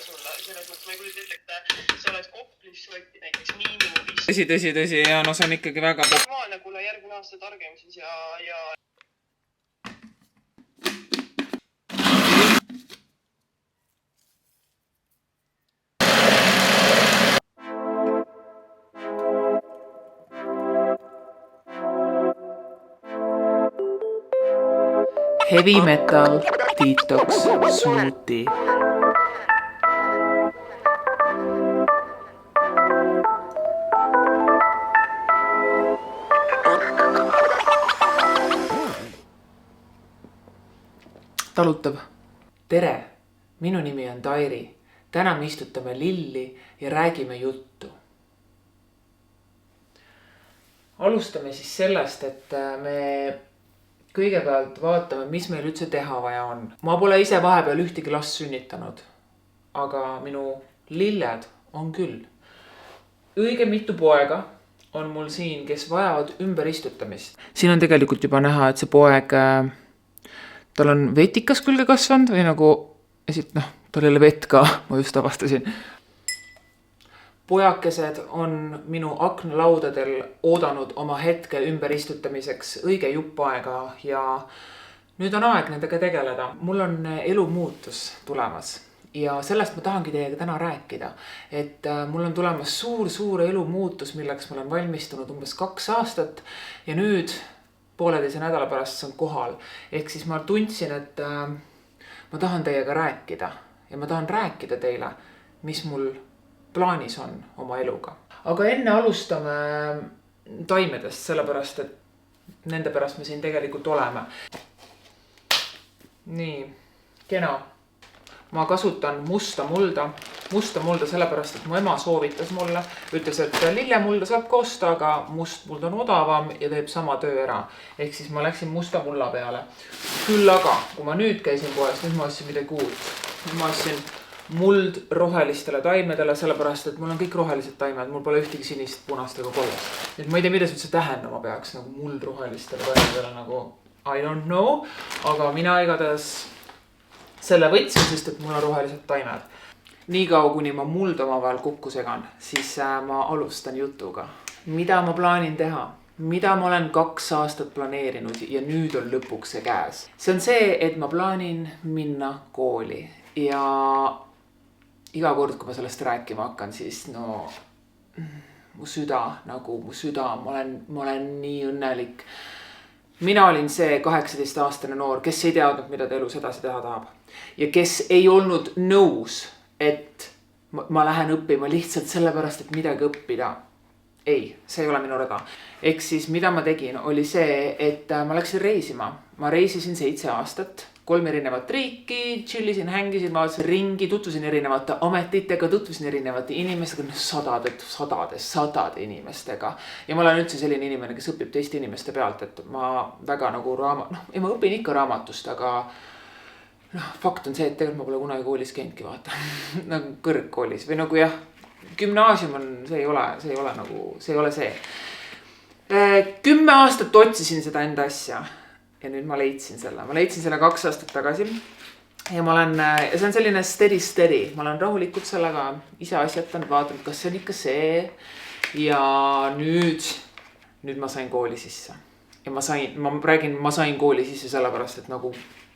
sulle, selles mõttes ma ei kujuta ette, et see oleks Koplis soeti näiteks miinimum 5. Tõsi, ja no see on ikkagi väga Normaalne, kuule järgmine aasta targem siis ja Heavy Metal Detox Smoothie. Talutav. Tere, minu nimi on Tairi. Täna me istutame lilli ja räägime juttu. Alustame siis sellest, et me kõigepealt vaatame, mis meil üldse teha vaja on. Ma pole ise vahepeal ühtegi last sünnitanud, aga minu lilled on küll. Õige mitu poega on mul siin, kes vajavad ümber istutamist. Siin on tegelikult juba näha, et see poeg, tal on vetikas külge kasvanud või nagu, tal ei ole vett ka, ma just avastasin. Pojakesed on minu aknalaudadel oodanud oma hetke ümber istutamiseks õige jupp aega ja nüüd on aeg nendega tegeleda. Mul on elu muutus tulemas ja sellest ma tahangi teiega täna rääkida. Et mul on tulemas suur elu muutus, milleks ma olen valmistunud umbes 2 aastat ja nüüd pooleteise nädala pärast see on kohal. Ehk siis ma tundsin, et ma tahan teiega rääkida ja ma tahan rääkida teile, mis mul plaanis on oma eluga. Aga enne alustame taimedest, sellepärast, et nende pärast me siin tegelikult oleme. Nii, kena. Ma kasutan musta mulda. Musta mulda sellepärast, et mu ema soovitas mulle. Ütles, et lillemulda saab ka osta, aga must muld on odavam ja teeb sama töö ära. Ehk siis ma läksin musta mulla peale. Küll aga, kui ma nüüd käisin poes, nüüd ma ostsin midagi uut. Nüüd ma ostsin muld rohelistele taimedele, sellepärast, et mul on kõik rohelised taimed, mul pole ühtegi sinist, punast ega kollast. Et ma ei tea, mida see üldse tähendama peaks, nagu muld rohelistele taimedele, nagu I don't know, aga mina igatahes selle võtsin, sest et mul on rohelised taimed. Nii kaua, kuni ma muld omavahel kokku segan, siis ma alustan jutuga. Mida ma plaanin teha? Mida ma olen 2 aastat planeerinud ja nüüd on lõpuks see käes? See on see, et ma plaanin minna kooli ja iga kord, kui ma sellest rääkima hakkan, siis mu süda, ma olen nii õnnelik. Mina olin see 18-aastane noor, kes ei teadnud, mida ta elus edasi teha tahab. Ja kes ei olnud nõus, et ma lähen õppima lihtsalt sellepärast, et midagi õppida. Ei, see ei ole minu rada. Ehk siis, mida ma tegin, oli see, et ma läksin reisima. Ma reisisin 7 aastat. 3 erinevat riiki, chillisin, hängisin, vaatasin ringi, tutvusin erinevate ametitega, tutvusin erinevate inimestega, sadade inimestega. Ja ma olen üldse selline inimene, kes õpib teiste inimeste pealt, et ma väga nagu ma õpin ikka raamatust, aga fakt on see, et tegelikult ma pole kunagi koolis käinudki vaata, nagu kõrgkoolis või nagu jah, gümnaasium on, see ei ole see. 10 aastat otsisin seda enda asja. Ja nüüd ma leidsin selle. Ma leidsin selle 2 aastat tagasi. Ja see on selline steady. Ma olen rahulikult sellega ise asjatanud, vaatanud, kas see on ikka see. Ja nüüd ma sain kooli sisse. Ja ma sain kooli sisse sellepärast, et nagu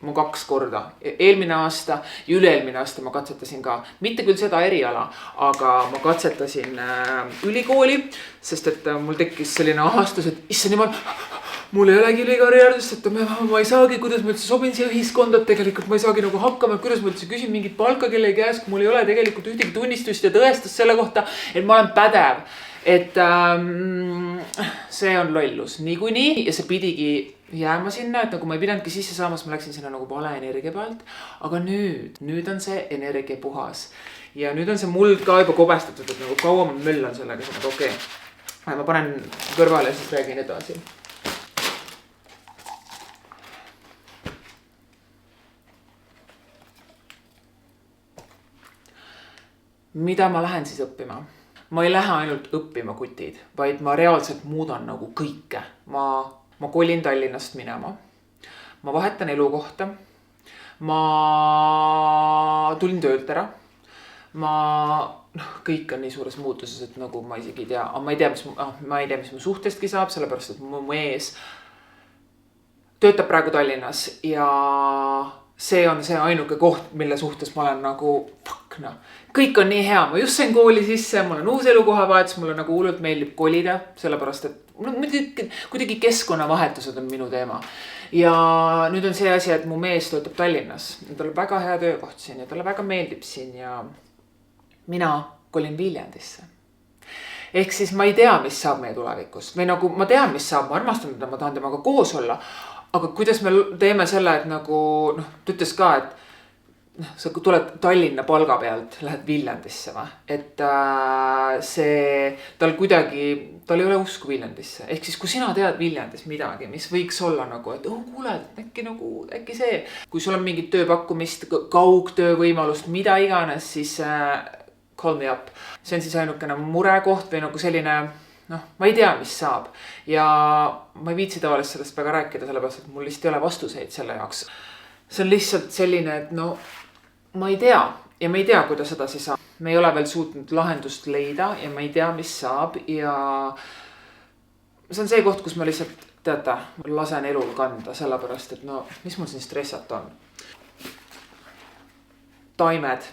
ma 2 korda. Eelmine aasta ja üle-eelmine aasta ma katsetasin ka. Mitte küll seda eriala, aga ma katsetasin ülikooli, sest et mul tekkis selline ahastus, et issand jumal, mul ei olegi ülikarjäärdust, et ma ei saagi, kuidas ma üldse sobin siia ühiskonda, tegelikult ma ei saagi nagu hakkama, kuidas ma üldse küsin mingit palka kellegi käes, kui mul ei ole tegelikult ühtegi tunnistust ja tõestust selle kohta, et ma olen pädev. Et see on lollus niikuinii ja see pidigi jääma sinna, et nagu ma ei pidanudki sisse saamas, ma läksin sinna nagu vale energia pealt. Aga nüüd on see energia puhas. Ja nüüd on see muld ka juba kobestatud, et nagu kaua ma möllan sellega, et okei. Ma panen kõrvale ja siis räägin edasi. Mida ma lähen siis õppima? Ma ei lähe ainult õppima kutid, vaid ma reaalselt muudan nagu kõike. Ma kolin Tallinnast minema. Ma vahetan elukohta. Ma tulin töölt ära. kõik on nii suures muutuses, et nagu ma isegi ei tea, ma ei tea, mis mu suhtestki saab, sellepärast, et mu mees töötab praegu Tallinnas ja see on see ainuke koht, mille suhtes ma olen nagu, kõik on nii hea, ma just sain kooli sisse, mul on uus elukohavahetus, mulle nagu hullult meeldib kolida, sellepärast, et kuidagi keskkonnavahetused on minu teema. Ja nüüd on see asi, et mu mees töötab Tallinnas, tal on väga hea töökoht siin ja talle väga meeldib siin ja mina kolin Viljandisse. Ehk siis ma ei tea, mis saab meie tulevikus või nagu ma tean, mis saab, ma armastan teda, ma tahan temaga koos olla, aga kuidas me teeme selle, et nagu, ta ütles ka, et sa tuled Tallinna palga pealt, lähed Viljandisse või, et tal ei ole usku Viljandisse. Ehk siis, kui sina tead Viljandis midagi, mis võiks olla nagu, et kuule, äkki see, kui sul on mingit tööpakkumist, kaugtöö võimalust, mida iganes, siis call me up. See on siis ainukene murekoht või nagu selline, ma ei tea, mis saab. Ja ma ei viitsi tavaliselt sellest väga rääkida, sellepärast, et mul lihtsalt ei ole vastuseid selle jaoks. See on lihtsalt selline, et ma ei tea ja ma ei tea, kuidas edasi saab. Me ei ole veel suutnud lahendust leida ja ma ei tea, mis saab ja see on see koht, kus ma lihtsalt, teate, lasen elul kanda, sellepärast, et mis mul siin stressata on. Taimed.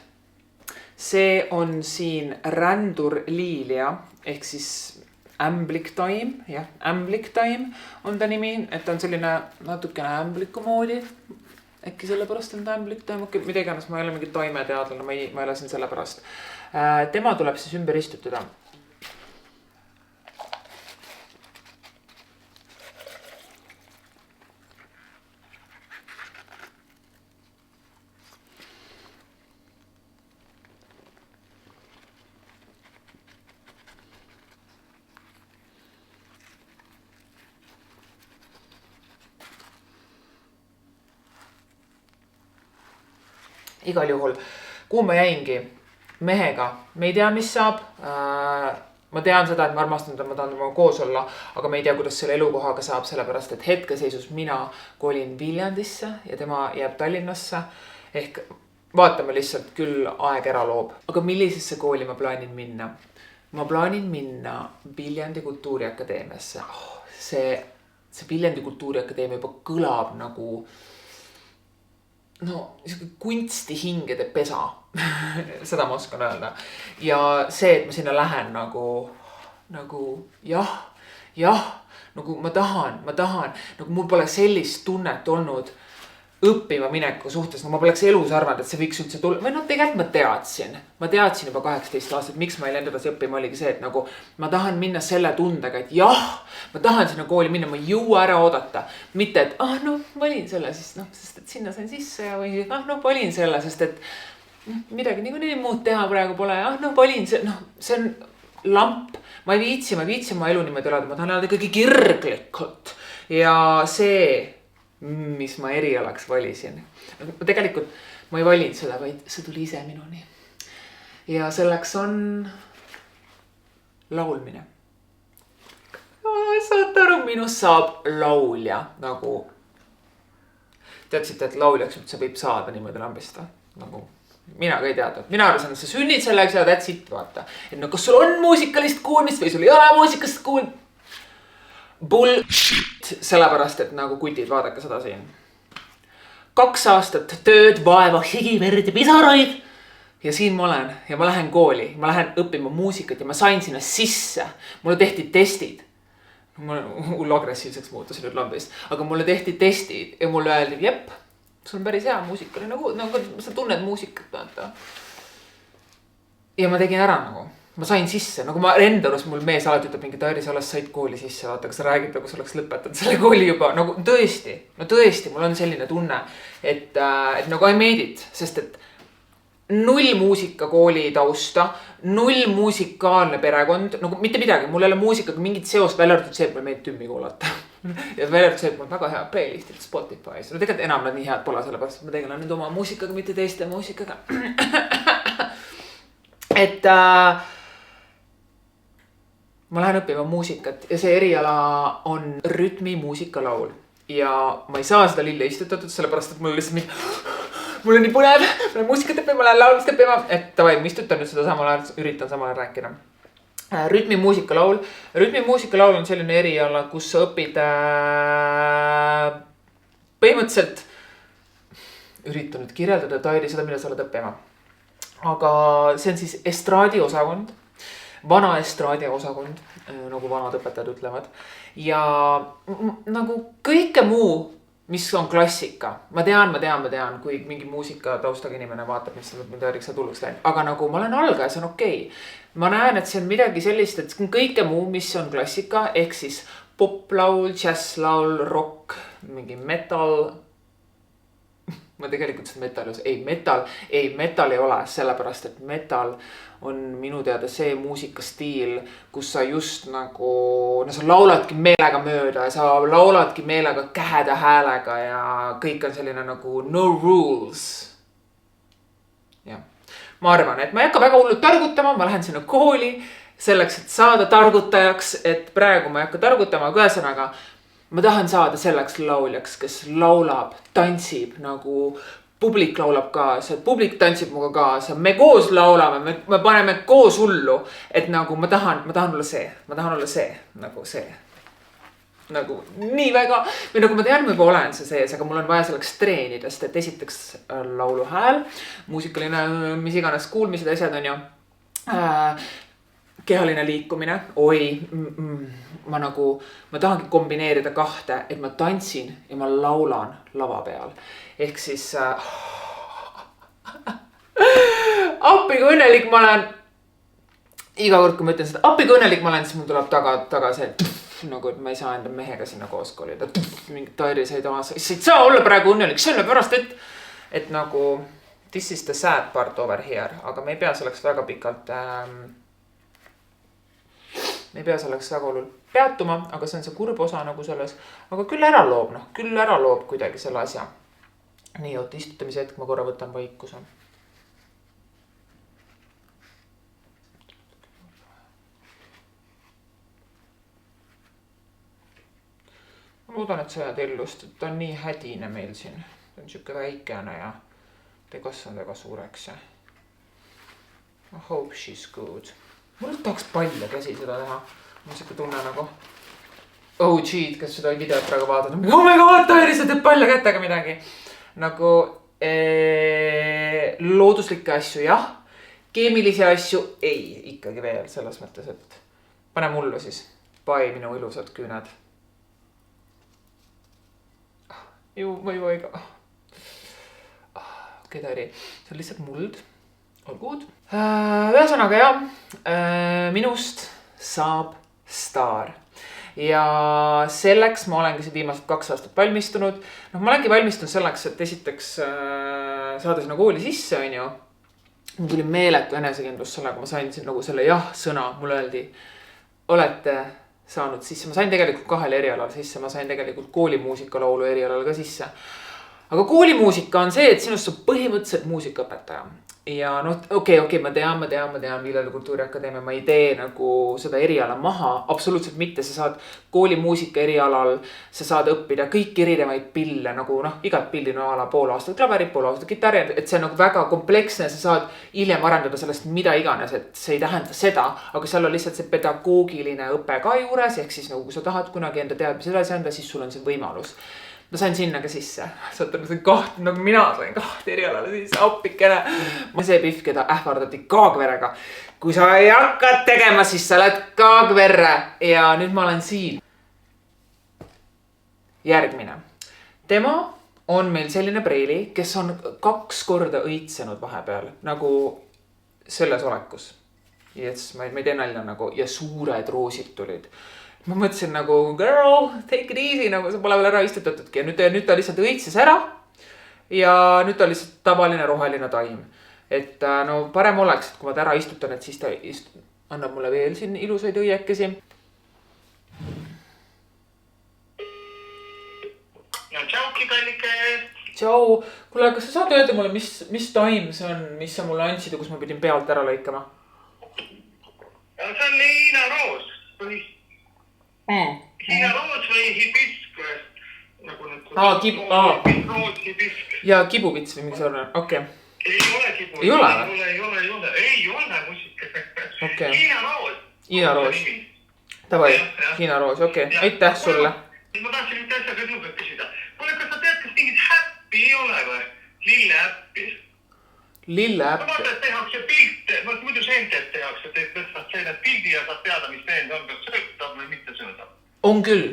See on siin rändurliilia, ehk siis ämbliktaim, jah, ämbliktaim on ta nimi, et ta on selline natukene ämbliku moodi. Äkki sellepärast on ta ämbliktaim, mida iganes, ma ei ole mingi taimeteadlane, ma ei ole siin sellepärast. Tema tuleb siis ümber istutada. Igal juhul, kuhu ma jäingi mehega, me ei tea, mis saab. Ma tean seda, et ma armastan teda, ma tahan temaga koos olla, aga me ei tea, kuidas selle elukohaga saab, sellepärast, et hetkeseisus mina kolin Viljandisse ja tema jääb Tallinnasse. Ehk vaatame lihtsalt, küll aeg ära loob. Aga millisesse kooli ma plaanin minna? Ma plaanin minna Viljandi Kultuuriakadeemiasse. See Viljandi Kultuuriakadeemia juba kõlab nagu kunstihingede pesa. Seda ma oskan öelda. Ja see, et ma sinna lähen nagu jah, nagu ma tahan, nagu mul pole sellist tunnet olnud õppima mineku suhtes, ma poleks elus arvanud, et see võiks üldse tulla, või tegelikult ma teadsin juba 18 aastat, miks ma ei läinud edasi õppima, oligi see, et nagu ma tahan minna selle tundega, et jah, ma tahan sinna kooli minna, ma ei jõua ära oodata, mitte et valin selle siis, sest et sinna sain sisse ja või valin selle, sest et midagi nii muud teha praegu pole, valin see on lamp, ma ei viitsi oma elu niimoodi elada, ma tahan elada ikkagi kirglikult ja see mis ma erialaks valisin. Tegelikult ma ei valinud seda, vaid see tuli ise minuni. Ja selleks on laulmine. Saate aru, minust saab laulja. Nagu teadsite, et lauljaks üldse võib saada niimoodi lambist. Nagu mina ka ei teadnud. Mina arvasin, et sa sünnid selleks ja that's it, vaata. Et kas sul on muusikalist kuulmist või sul ei ole muusikast kuulmist? Bullshit, sellepärast, et nagu kutid, vaadake seda siin. 2 aastat tööd, vaeva, higi, verd ja pisaraid. Ja siin ma olen ja ma lähen kooli, ma lähen õppima muusikat ja ma sain sinna sisse. Mulle tehti testid. Ma hullu agressiivseks muutusin nüüd lambist. Aga mulle tehti testid ja mulle öeldi, jep, sul on päris hea muusikali, nagu sa tunned muusikat, vaata. Ja ma tegin ära nagu. Ma sain sisse, nagu ma rendarus, mul mees alati ütleb mingi, Tairi, sa alles said kooli sisse, vaata, kas sa räägid, nagu sa oleks lõpetanud selle kooli juba, nagu tõesti, mul on selline tunne, et nagu I made it, sest et 0 muusikakooli tausta, 0 muusikaalne perekond, nagu mitte midagi, mul ei ole muusikaga mingit seost, välja arvatud see, et mul meeldib tümmi kuulata. Ja välja arvatud see, et mul on väga hea playlistid Spotify's. No tegelikult enam nad nii head pole, sellepärast, et ma tegelen nüüd oma muusikaga, mitte teiste muusikaga. Et ma lähen õppima muusikat ja see eriala on rütmi muusikalaul. Ja ma ei saa seda lille istutatud, sellepärast, et mul lihtsalt mul on nii põnev, ma lähen muusikat õppima, ma lähen laulmist õppima, et davai, ma istutan nüüd seda samal ajal, üritan samal ajal rääkida. Rütmimuusikalaul. Rütmimuusikalaul on selline eriala, kus sa õpid põhimõtteliselt üritan nüüd kirjeldada Tairi seda, mida sa oled õppima. Aga see on siis estraadi osakond, vana estraadi osakond, nagu vanad õpetajad ütlevad. Ja nagu kõike muu, mis on klassika. Ma tean, kui mingi muusika taustaga inimene vaatab, mis Tairiks sa tulluks läinud. Aga nagu ma olen algaja, see on okei. Ma näen, et see on midagi sellist, et kõike muu, mis on klassika, ehk siis poplaul, džässlaul, rock, mingi metal. Ma tegelikult see metal, metal ei ole, sellepärast, et metal on minu teada see muusikastiil, kus sa just nagu, no sa lauladki meelega mööda ja sa lauladki meelega käheda häälega ja kõik on selline nagu no rules. Ja. Ma arvan, et ma ei hakka väga hullult targutama, ma lähen sinna kooli selleks, et saada targutajaks, et praegu ma ei hakka targutama, aga ühesõnaga ma tahan saada selleks lauljaks, kes laulab, tantsib nagu publik laulab kaasa, publik tantsib muga kaasa, me koos laulame, me paneme koos hullu, et nagu ma tahan olla see, nagu nii väga, või nagu ma tean, ma juba olen see sees, aga mul on vaja selleks treenidest, et esiteks lauluhääl, muusikaline, mis iganes kuulmised asjad on ju, kehaline liikumine, ma tahangi kombineerida kahte, et ma tantsin ja ma laulan lava peal. Ehk siis appi kui õnnelik ma olen, iga kord kui ma ütlen seda, appi kui õnnelik ma olen, siis mul tuleb taga see, nagu et ma ei saa enda mehega sinna koos kolida. Mingid Tairi said aasa, sa ei saa olla praegu õnnelik, sellepärast, et nagu this is the sad part over here, aga me ei pea selleks väga pikalt me ei pea selleks väga hullult peatuma, aga see on see kurb osa nagu selles, aga küll ära loob kuidagi selle asja. Nii, oot, istutamise hetk, ma korra võtan vaikuse. Ma loodan, et sa jääd ellust, et ta on nii hädine meil siin. Ta on siuke väikene ja ta ei kasvanud väga suureks. I hope she's good. Mul tahaks palju käsi seda teha. Ma siuke tunne nagu OG-d, kes seda videot praegu vaatad. Oh my god, Tairi, sa teed palju kätega midagi. Nagu looduslikke asju, jah. Keemilisi asju ei, ikkagi veel selles mõttes, et pane mullu siis. Pai minu ilusad küüned. Ju, ma juba ei ka. Okei, Tairi, see on lihtsalt muld. All good. Ühesõnaga jah, minust saab staar. Ja selleks ma olengi siin viimased 2 aastat valmistunud. Ma olengi valmistunud selleks, et esiteks saada sinna kooli sisse, on ju. Mul tuli meeletu enesekindlus sellega, ma sain siin nagu selle jah-sõna, mulle öeldi, olete saanud sisse. Ma sain tegelikult 2 erialal sisse, ma sain tegelikult koolimuusikalaulu erialal ka sisse. Aga koolimuusika on see, et sinust saab põhimõtteliselt muusikaõpetaja. Ja noh, okei, ma tean, Viljandi Kultuuriakadeemia, ma ei tee nagu seda eriala maha, absoluutselt mitte, sa saad koolimuusika erialal, sa saad õppida kõik erinevaid pille, nagu noh, igat pilli no ala pool aastat klaverit, pool aastat kitarri, et see on nagu väga kompleksne, sa saad hiljem arendada sellest mida iganes, et see ei tähenda seda, aga seal on lihtsalt see pedagoogiline õpe ka juures, ehk siis nagu kui sa tahad kunagi enda teadmisi edasi anda, siis sul on see võimalus. Ma sain sinna ka sisse, saate ma sain 2, nagu mina sain 2 erialale sisse, appikene. Ma see pihv, keda ähvardati kaagverega. Kui sa ei hakka tegema, siis sa oled kaagverre ja nüüd ma olen siin. Järgmine. Tema on meil selline preili, kes on 2 korda õitsenud vahepeal, nagu selles olekus. Yes, ma ei tee nalja nagu, ja suured roosid tulid. Ma mõtlesin nagu, girl, take it easy, nagu sa pole veel ära istutatudki. Ja nüüd ta lihtsalt õitses ära ja nüüd ta lihtsalt tavaline roheline taim. Et no parem oleks, et kui ma ta ära istutan, et siis ta annab mulle veel siin ilusaid õiekesi. No tšauki, kallike! Tšau! Kuule, kas sa saad öelda mulle, mis taim see on, mis sa mulle andsid ja kus ma pidin pealt ära lõikama? See on Liina roos. Liina roos või hibiskus. nagu need Rootsi pisk. Ja kibuvits või mingi sarnane, okei. Ei ole kibuvits. Ei ole või? Ei ole muusika. Okei. Hiina Roos. Tavai, Hiina Roos, okei. Aitäh sulle. Ma tahtsin nüüd asja ka suuga küsida. Kuule, kas sa tead, kas mingit häppi ei ole või? Lilleäppi. Lilleäppi? Ma vaata, et tehakse pilte. Muidu seentelt tehakse. Teed võtad seened pildi ja saad teada, mis seend on. Kas söötab või mitte söötab? On küll.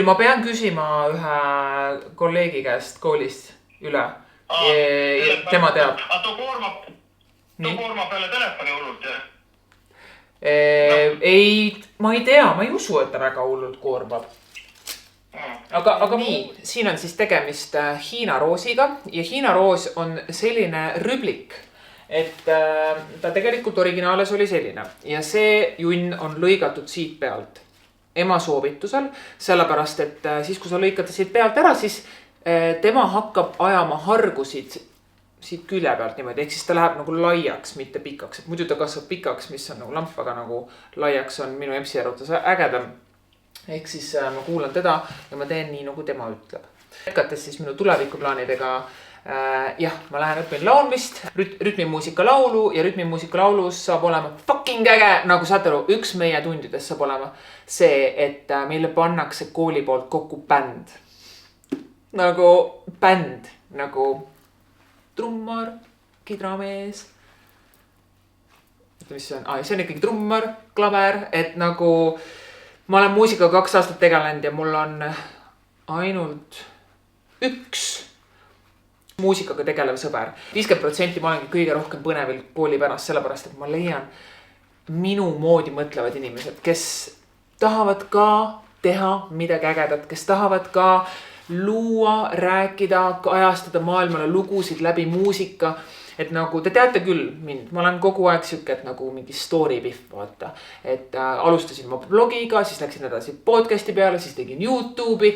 Ma pean küsima ühe kolleegi käest koolist üle. Tema teab. A too koorma peale telefoni hullult, jah? Ei, ma ei tea, ma ei usu, et ta väga hullult koormab. Aga nii, siin on siis tegemist Hiina roosiga ja Hiina roos on selline rüblik, et ta tegelikult originaales oli selline ja see junn on lõigatud siit pealt ema soovitusel, sellepärast et siis, kui sa lõikate siit pealt ära, siis tema hakkab ajama hargusid siit külje pealt niimoodi, ehk siis ta läheb nagu laiaks, mitte pikaks, et muidu ta kasvab pikaks, mis on nagu lamp, aga nagu laiaks on minu empsi arvates ägedam. Ehk siis ma kuulan teda ja ma teen nii, nagu tema ütleb. Jätkates siis minu tulevikuplaanidega, jah, ma lähen õpin laulmist, rütmimuusika laulu ja rütmimuusika laulus saab olema fucking äge, nagu saate aru, üks meie tundidest saab olema see, et meile pannakse kooli poolt kokku bänd. Nagu bänd, nagu trummar, kidramees. Mis see on? See on ikkagi trummar, klaver, et nagu ma olen muusikaga 2 aastat tegelenud ja mul on ainult üks muusikaga tegelev sõber. 50% ma olengi kõige rohkem põnevil kooli pärast, sellepärast, et ma leian minu moodi mõtlevad inimesed, kes tahavad ka teha midagi ägedat, kes tahavad ka luua, rääkida, ajastada maailmale lugusid läbi muusika. Et nagu te teate küll mind, ma olen kogu aeg siuke, et nagu mingi story pihv, vaata. Et alustasin ma blogiga, siis läksin edasi podcasti peale, siis tegin YouTube'i.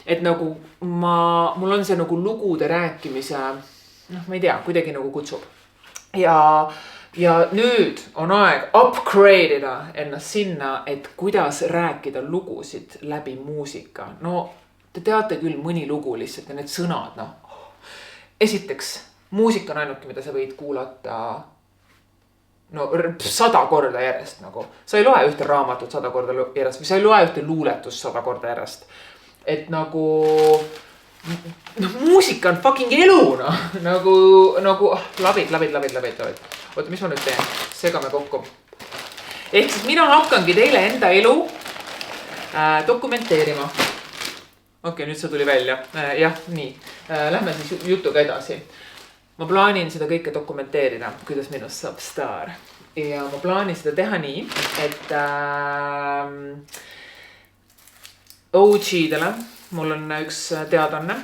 Et nagu mul on see nagu lugude rääkimise, ma ei tea, kuidagi nagu kutsub. Ja nüüd on aeg upgrade ida ennast sinna, et kuidas rääkida lugusid läbi muusika. No te teate küll mõni lugu lihtsalt ja need sõnad, Esiteks, muusika on ainuke, mida sa võid kuulata 100 korda järjest nagu. Sa ei loe ühte raamatut 100 korda järjest või sa ei loe ühte luuletust 100 korda järjest. Et nagu muusika on fucking elu, nagu labid. Oota, mis ma nüüd teen? Segame kokku. Ehk siis mina hakkangi teile enda elu dokumenteerima. Okei, nüüd see tuli välja. Jah, nii. Lähme siis jutuga edasi. Ma plaanin seda kõike dokumenteerida, kuidas minust saab staar. Ja ma plaanin seda teha nii, et OG-dele mul on üks teadanne.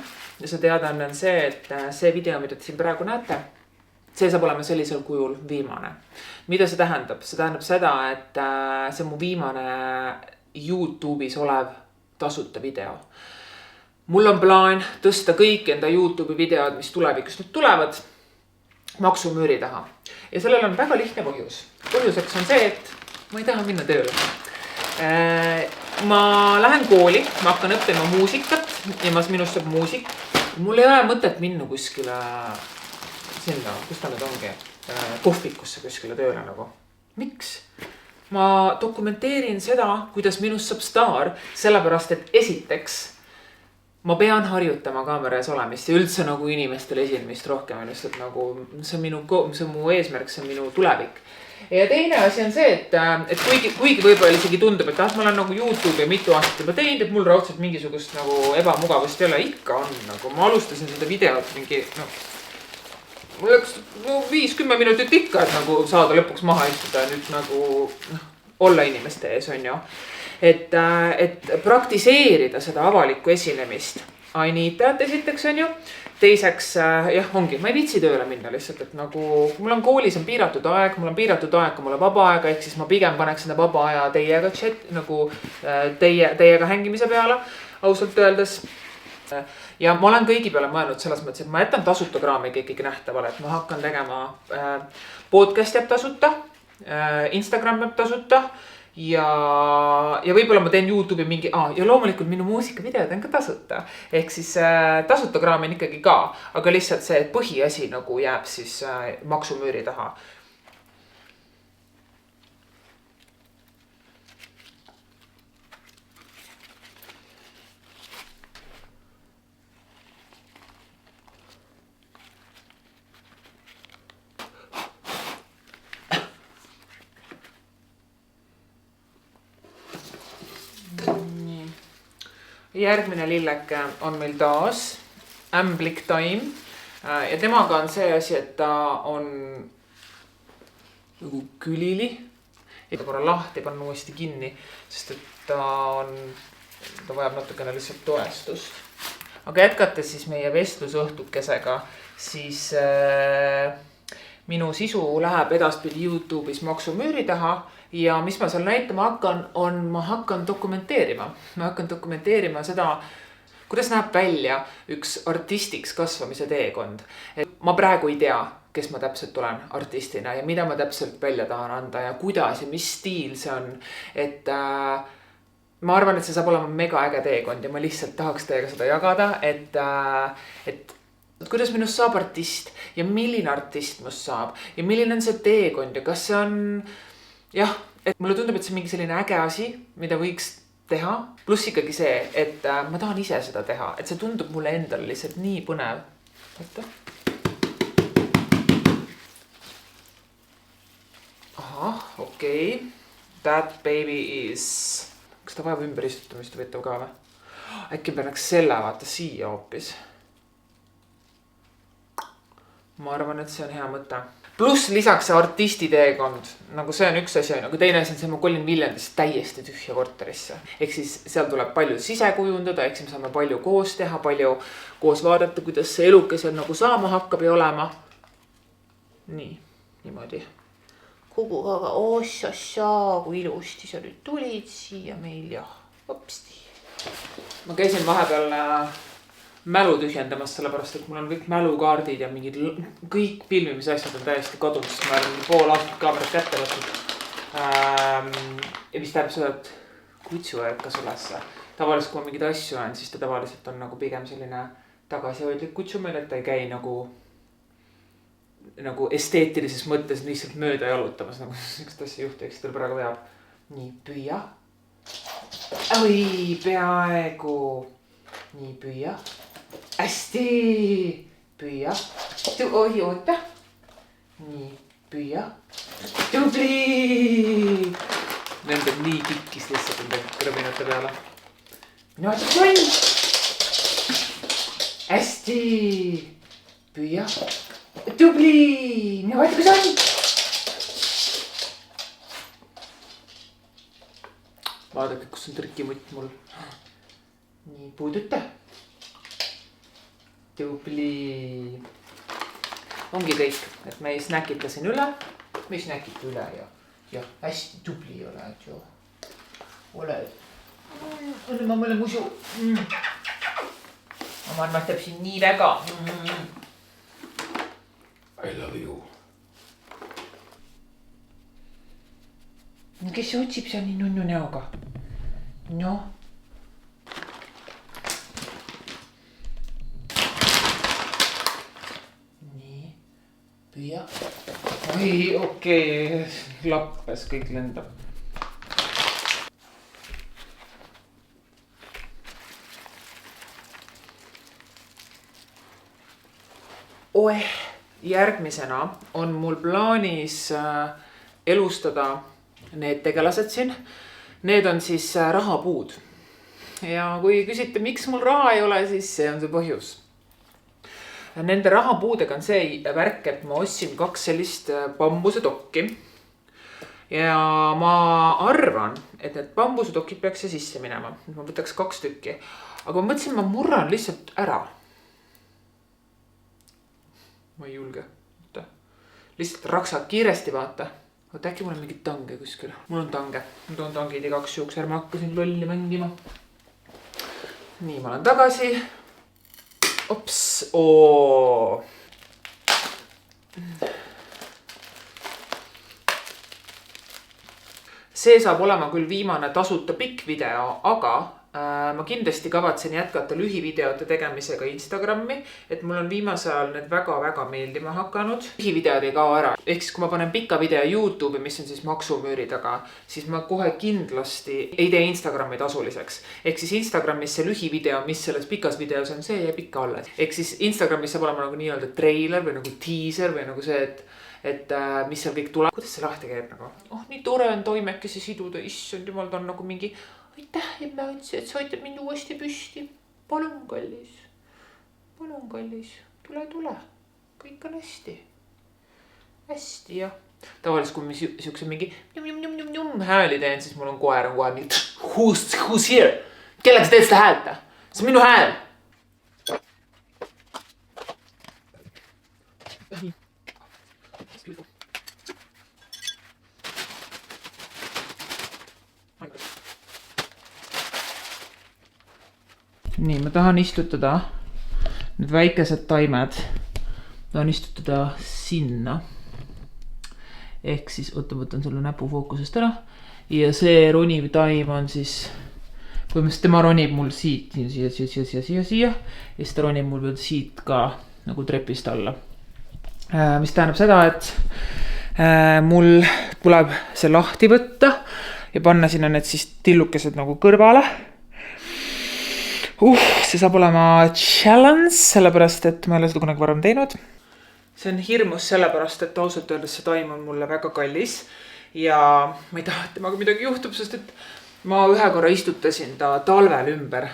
Ja see teadanne on see, et see video, mida te siin praegu näete, see saab olema sellisel kujul viimane. Mida see tähendab? See tähendab seda, et see on mu viimane YouTube'is olev tasuta video. Mul on plaan tõsta kõik enda YouTube'i videod, mis tulevikus nüüd tulevad, maksumüüri taha. Ja sellel on väga lihtne põhjus. Põhjuseks on see, et ma ei taha minna tööle. Ma lähen kooli, ma hakkan õppima muusikat ja minust saab muusik. Mul ei ole mõtet minna kuskile sinna, kus ta nüüd ongi, kohvikusse kuskile tööle nagu. Miks? Ma dokumenteerin seda, kuidas minust saab staar, sellepärast, et esiteks ma pean harjutama kaamera ees olemist ja üldse nagu inimestele esinemist rohkem, lihtsalt nagu see on mu eesmärk, see on minu tulevik. Ja teine asi on see, et kuigi võib-olla isegi tundub, et ma olen nagu YouTube'i mitu aastat juba teinud, et mul raudselt mingisugust nagu ebamugavust ei ole, ikka on nagu, ma alustasin seda videot mingi, mul läks 5-10 minutit ikka, et nagu saada lõpuks maha istuda ja nüüd nagu olla inimeste ees on ju. Et praktiseerida seda avalikku esinemist. I need that esiteks on ju. Teiseks, jah, ongi, ma ei viitsi tööle minna lihtsalt, et nagu mul on koolis on piiratud aeg, mul on piiratud aeg, kui mul on vaba aega, ehk siis ma pigem paneks seda vaba aja teiega chat, nagu teiega hängimise peale, ausalt öeldes. Ja ma olen kõigi peale mõelnud selles mõttes, et ma jätan tasuta kraamiga ikkagi nähtavale, et ma hakkan tegema podcast jääb tasuta, Instagram jääb tasuta ja võib-olla ma teen YouTube'i mingi, ja loomulikult minu muusikavideod on ka tasuta. Ehk siis tasuta kraam on ikkagi ka, aga lihtsalt see põhiasi nagu jääb siis maksumüüri taha. Järgmine lilleke on meil taas Ämblik Time ja temaga on see asi, et ta on nagu külili. Ta korra lahti panna uuesti kinni, sest et ta vajab natukene lihtsalt toestust. Aga jätkate siis meie vestlusõhtukesega, siis minu sisu läheb edaspidi YouTube'is maksumüüri taha. Ja mis ma seal näitama hakkan, ma hakkan dokumenteerima. Ma hakkan dokumenteerima seda, kuidas näeb välja üks artistiks kasvamise teekond. Ma praegu ei tea, kes ma täpselt olen artistina ja mida ma täpselt välja tahan anda ja kuidas ja mis stiil see on. Et ma arvan, et see saab olema mega äge teekond ja ma lihtsalt tahaks teiega seda jagada, et kuidas minust saab artist ja milline artist minust saab ja milline on see teekond ja kas see on... Jah, et mulle tundub, et see on mingi selline äge asi, mida võiks teha. Pluss ikkagi see, et ma tahan ise seda teha, et see tundub mulle endale lihtsalt nii põnev. Võtta. Ahah, okei. That baby is... Kas ta vajab ümber istutamist võitav ka või? Äkki pannaks selle vaata siia hoopis. Ma arvan, et see on hea mõte. Pluss lisaks see artisti teekond, nagu see on üks asi, nagu teine asi on see, ma kolin Viljandist täiesti tühja korterisse. Ehk siis seal tuleb palju sisekujundada, ehk siis me saame palju koos teha, palju koos vaadata, kuidas see eluke seal nagu saama hakkab ja olema. Nii, niimoodi. Kugu aga kui ilusti sa nüüd tulid siia meil ja hopsti. Ma käisin vahepeal... mälu tühjendamas, sellepärast, et mul on kõik mälukaardid ja mingid kõik filmimise asjad on täiesti kadunud, sest ma olen pool aastat kaamerat kätte võtnud. Ja mis tähendab seda, et kutsu jätkas ülesse. Tavaliselt, kui ma mingid asju olen, siis ta tavaliselt on nagu pigem selline tagasihoidlik kutsu meil, et ta ei käi nagu esteetilises mõttes lihtsalt mööda jalutamas, nagu sellist asja juhtiks, tal praegu veab. Nii, püüa. Oi, peaaegu. Nii, püüa. Hästi! Püüa. Oi, oota. Nii, püüa. Tubli! Nende nii tikkis lihtsalt on krõminute peale. Minu vaata kui on! Hästi! Püüa. Tubli! Minu vaata kui on! Vaadake, kus on trikimutt mul. Nii, puuduta. Tubli. Ongi kõik, et me ei snäkita siin üle. Me ei snäkita üle ja hästi tubli ole, et ju. Oled. Ma mõle musu. Ma armastab siin nii väga. I love you. Kes see otsib seal nii nunnu näoga? No. Püüa. Oi, okei. Lappes, kõik lendab. Järgmisena on mul plaanis elustada need tegelased siin. Need on siis rahapuud. Ja kui küsite, miks mul raha ei ole, siis see on see põhjus. Nende rahapuudega on see värk, et ma ostsin 2 sellist bambusetokki. Ja ma arvan, et need bambusetokid peaks see sisse minema. Ma võtaks 2 tükki. Aga ma mõtlesin, ma murran lihtsalt ära. Ma ei julge. Lihtsalt raksad kiiresti vaata. Oot, äkki mul on mingid tange kuskil. Mul on tange. Ma toon tangid igaks juhuks, ärme hakka siin lolli mängima. Nii, ma olen tagasi. Ops, oo. see saab olema küll viimane tasuta pikk video, aga ma kindlasti kavatsen jätkata lühivideote tegemisega Instagrami, et mul on viimasel ajal need väga-väga meeldima hakanud. Lühivideod ei kao ära. Ehk siis, kui ma panen pika video YouTube'i, mis on siis maksumüüri taga, siis ma kohe kindlasti ei tee Instagrami tasuliseks. Ehk siis Instagramis see lühivideo, mis selles pikas videos on, see jääb ikka alles. Ehk siis Instagramis saab olema nagu nii-öelda trailer või nagu teaser või nagu see, et mis seal kõik tuleb. Kuidas see lahti käib nagu? Nii tore on toimekese siduda, issand jumal, ta on nagu mingi aitäh, et ma andsin, et sa aitad mind uuesti püsti. Palun, kallis. Palun, kallis. Tule. Kõik on hästi. Hästi, jah. Tavaliselt, kui ma siukse mingi hääli teen, siis mul on koer on kohe mingi who's here? Kellega sa teed seda häälta? See on minu hääl. Nii, ma tahan istutada need väikesed taimed. Tahan istutada sinna. Ehk siis, võtan selle näpu fookusest ära. Ja see roniv taim on siis, põhimõtteliselt tema ronib mul siit, siia. Ja siis ta ronib mul veel siit ka nagu trepist alla. Mis tähendab seda, et mul tuleb see lahti võtta ja panna sinna need siis tillukesed nagu kõrvale. See saab olema challenge, sellepärast, et ma ei ole seda kunagi varem teinud. See on hirmus sellepärast, et ausalt öeldes see taim on mulle väga kallis. Ja ma ei taha, et temaga midagi juhtub, sest et ma ühe korra istutasin ta talvel ümber.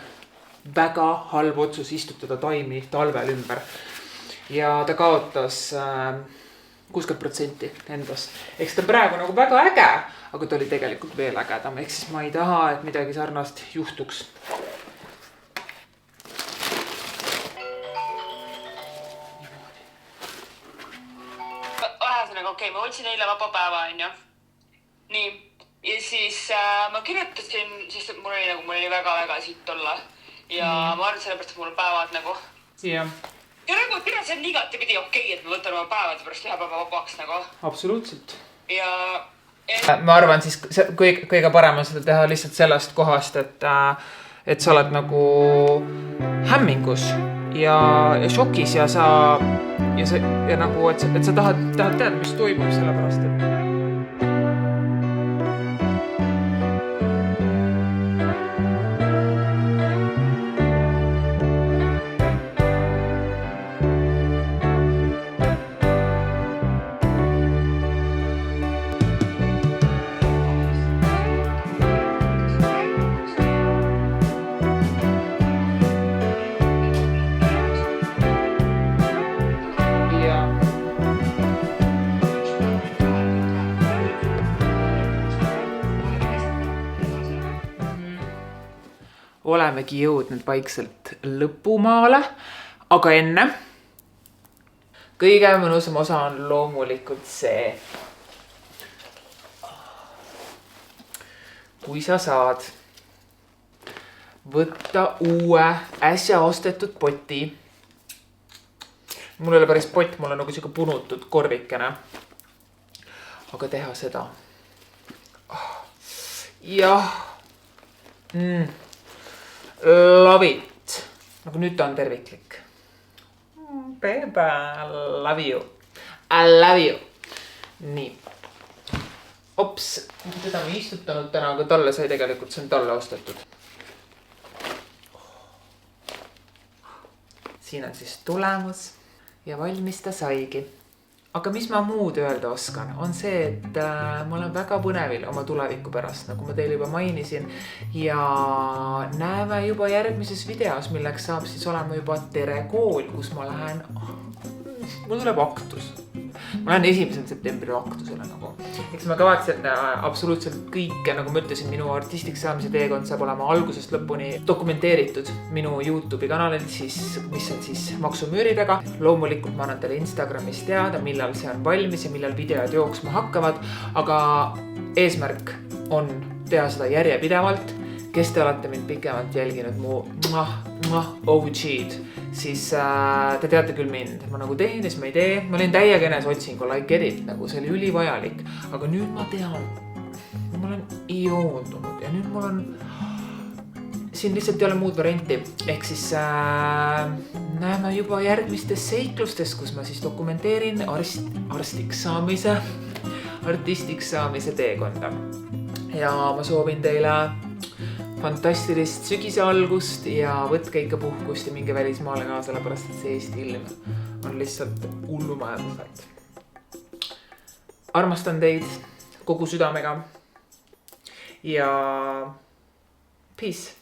Väga halb otsus istutada taimi talvel ümber. Ja ta kaotas 60% endast. Eks ta praegu nagu väga äge, aga ta oli tegelikult veel ägedam. Ehk siis ma ei taha, et midagi sarnast juhtuks. Okei, ma võtsin eile vaba päeva, on ju. Nii. Ja siis ma kirjutasin, sest mul oli väga-väga siit olla. Ja ma arvan sellepärast, et mul päevad nagu. Ja nagu pida see on igatepidi okei, et ma võtan oma päevade pärast ühe päeva vabaks nagu. Absoluutselt. Ja ma arvan siis kõige parem on seda teha lihtsalt sellest kohast, et sa oled nagu hämmingus ja šokis ja nagu, et sa tahad teada, mis toimub sellepärast, et olemegi jõudnud vaikselt lõpumaale, aga enne kõige mõnusam osa on loomulikult see, kui sa saad võtta uue äsja ostetud poti. Mul ei ole päris pott, mul on nagu siuke punutud korvikene. Aga teha seda. Jah. Love it. Nagu nüüd ta on terviklik. Baby, love you. I love you. Nii. Ops, teda ma istutanud täna, aga talle sai tegelikult, see on talle ostetud. Siin on siis tulemus ja valmis ta saigi. Aga mis ma muud öelda oskan, on see, et ma olen väga põnevil oma tuleviku pärast, nagu ma teile juba mainisin. Ja näeme juba järgmises videos, milleks saab siis olema juba Tere kool, kus ma lähen, mul tuleb aktus. Ma lähen 1. septembril aktusele nagu. Eks ma kavatsen absoluutselt kõike, nagu ma ütlesin, minu artistiks saamise teekond saab olema algusest lõpuni dokumenteeritud minu YouTube'i kanalil, mis on siis maksumüüridega. Loomulikult ma annan teile Instagramis teada, millal see on valmis ja millal videod jooksma hakkavad, aga eesmärk on teha seda järjepidevalt. Kes te olete mind pikemalt jälginud mu OG-d, siis te teate küll mind. Ma nagu teen ja siis ma ei tee. Ma olin täiega enes otsingu, like edit, nagu see oli ülivajalik. Aga nüüd ma tean, ma ma olen joondunud ja nüüd mul on, siin lihtsalt ei ole muud varianti, ehk siis näeme juba järgmistes seiklustes, kus ma siis dokumenteerin arstiks saamise teekonda. Ja ma soovin teile fantastilist sügise algust ja võtke ikka puhkust ja minge välismaale ka, sellepärast et see Eesti ilm on lihtsalt hullumajanduselt. Armastan teid kogu südamega ja peace!